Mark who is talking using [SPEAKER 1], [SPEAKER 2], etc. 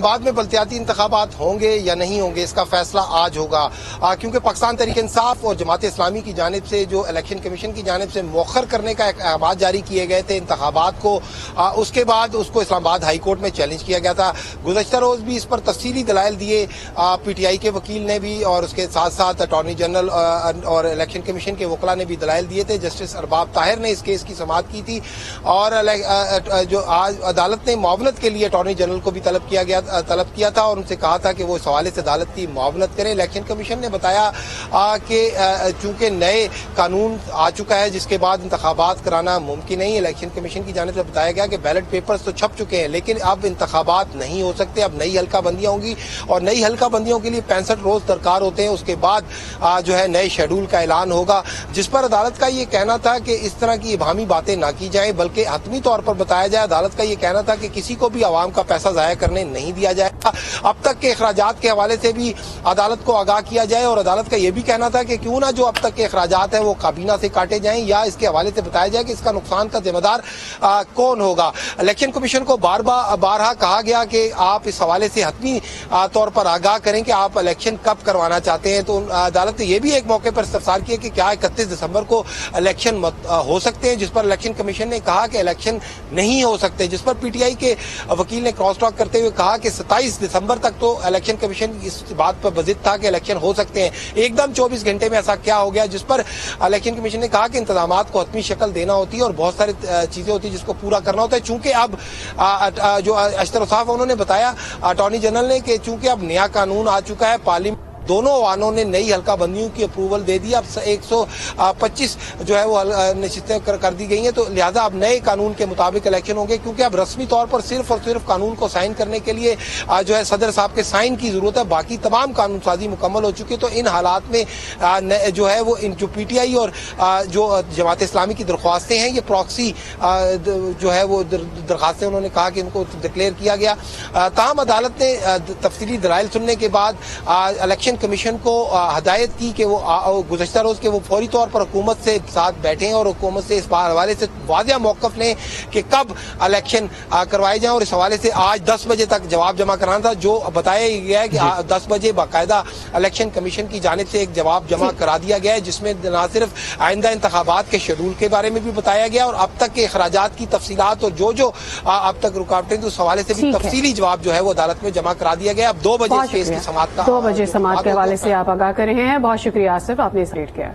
[SPEAKER 1] بعد میں بلدیاتی انتخابات ہوں گے یا نہیں ہوں گے اس کا فیصلہ آج ہوگا، کیونکہ پاکستان تحریک انصاف اور جماعت اسلامی کی جانب سے جو الیکشن کمیشن کی جانب سے مؤخر کرنے کا احکامات جاری کیے گئے تھے انتخابات کو، اس کے بعد اس کو اسلام آباد ہائی کورٹ میں چیلنج کیا گیا تھا۔ گزشتہ روز بھی اس پر تفصیلی دلائل دیے پی ٹی آئی کے وکیل نے بھی، اور اس کے ساتھ ساتھ اٹارنی جنرل اور الیکشن کمیشن کے وکلاء نے بھی دلائل دیے تھے۔ جسٹس ارباب طاہر نے اس کیس کی سماعت کی تھی، اور جو آج عدالت نے معاونت کے لیے اٹارنی جنرل کو بھی طلب کیا تھا اور ان سے کہا تھا کہ وہ اس حوالے سے عدالت کی معاونت کریں۔ الیکشن کمیشن نے بتایا کہ چونکہ نئے قانون آ چکا ہے جس کے بعد انتخابات کرانا ممکن نہیں، الیکشن کمیشن کی جانب سے بتایا گیا کہ بیلٹ پیپرز تو چھپ چکے ہیں لیکن اب انتخابات نہیں ہو سکتے، اب نئی حلقہ بندیاں ہوں گی، اور نئی حلقہ بندیوں کے لیے 65 روز درکار ہوتے ہیں۔ اس کے بعد جو ہے نئے شیڈول کا اعلان ہوگا، جس پر عدالت کا یہ کہنا تھا کہ اس طرح کی ابہامی باتیں نہ کی جائیں بلکہ حتمی طور پر بتایا جائے۔ عدالت کا یہ کہنا تھا کہ کسی کو بھی عوام کا پیسہ ضائع کرنے نہیں دیا جائے گا۔ اب تک کے اخراجات کے حوالے سے بھی عدالت کو آگاہ کیا جائے، اور عدالت کا یہ بھی کہنا تھا کہ کیوں نہ جو اب تک کے اخراجات ہیں وہ کابینہ سے کاٹے جائیں، یا اس کے حوالے سے بتایا جائے کہ اس کا نقصان کا ذمہ دار کون ہوگا۔ الیکشن کمیشن کو بارہا کہا گیا کہ آپ اس حوالے سے حتمی طور پر آگاہ کریں کہ آپ الیکشن کب کروانا چاہتے ہیں۔ تو عدالت نے یہ بھی ایک موقع پر استفسار کیا کہ کیا 31 دسمبر کو الیکشن ہو سکتے ہیں، جس پر الیکشن کمیشن نے کہا کہ الیکشن نہیں ہو سکتے، جس پر پی ٹی آئی کے وکیل نے کراس ٹاک کرتے ہوئے کہا کہ 27 دسمبر تک تو الیکشن کمیشن اس بات پر بضد تھا کہ الیکشن ہو سکتے ہیں۔ ایک دم 24 گھنٹے میں ایسا کیا ہو گیا، جس پر الیکشن کمیشن نے کہا کہ انتظامات کو حتمی شکل دینا ہوتی ہے اور بہت ساری چیزیں ہوتی ہیں جس کو پورا کرنا ہوتا ہے۔ چونکہ اب جو اشتر صاحب انہوں نے بتایا اٹارنی جنرل نے کہ چونکہ اب نیا قانون آ چکا ہے، پارلیمنٹ دونوں ایوانوں نے نئی حلقہ بندیوں کی اپروول دے دی، اب 125 جو ہے وہ نشستیں کر دی گئی ہیں، تو لہذا اب نئے قانون کے مطابق الیکشن ہوں گے، کیونکہ اب رسمی طور پر صرف اور صرف قانون کو سائن کرنے کے لیے جو ہے صدر صاحب کے سائن کی ضرورت ہے، باقی تمام قانون سازی مکمل ہو چکی ہے۔ تو ان حالات میں جو ہے وہ جو پی ٹی آئی اور جو جماعت اسلامی کی درخواستیں ہیں، یہ پراکسی جو ہے وہ درخواستیں انہوں نے کہا کہ ان کو ڈکلیئر کیا گیا۔ تاہم عدالت نے تفصیلی دلائل سننے کے بعد الیکشن کمیشن کو ہدایت کی کہ وہ گزشتہ روز کے وہ فوری طور پر حکومت سے ساتھ بیٹھیں اور حکومت سے اس حوالے سے واضح موقف لیں کہ کب الیکشن کروائے جائیں، اور اس حوالے سے آج 10 بجے تک جواب جمع کرانا تھا، جو بتایا گیا ہے کہ 10 بجے باقاعدہ الیکشن کمیشن کی جانب سے ایک جواب جمع کرا دیا گیا ہے، جس میں نہ صرف آئندہ انتخابات کے شیڈول کے بارے میں بھی بتایا گیا اور اب تک کے اخراجات کی تفصیلات اور جو اب تک رکاوٹیں اس حوالے سے بھی تفصیلی جواب جو ہے وہ عدالت میں جمع کرا دیا گیا۔ اب 2 بجے کیس کی سماعت کا
[SPEAKER 2] 2 بجے سماعت کے حوالے سے آپ آگاہ کر رہے ہیں۔ بہت شکریہ آصف، آپ نے اس ریٹ کیا۔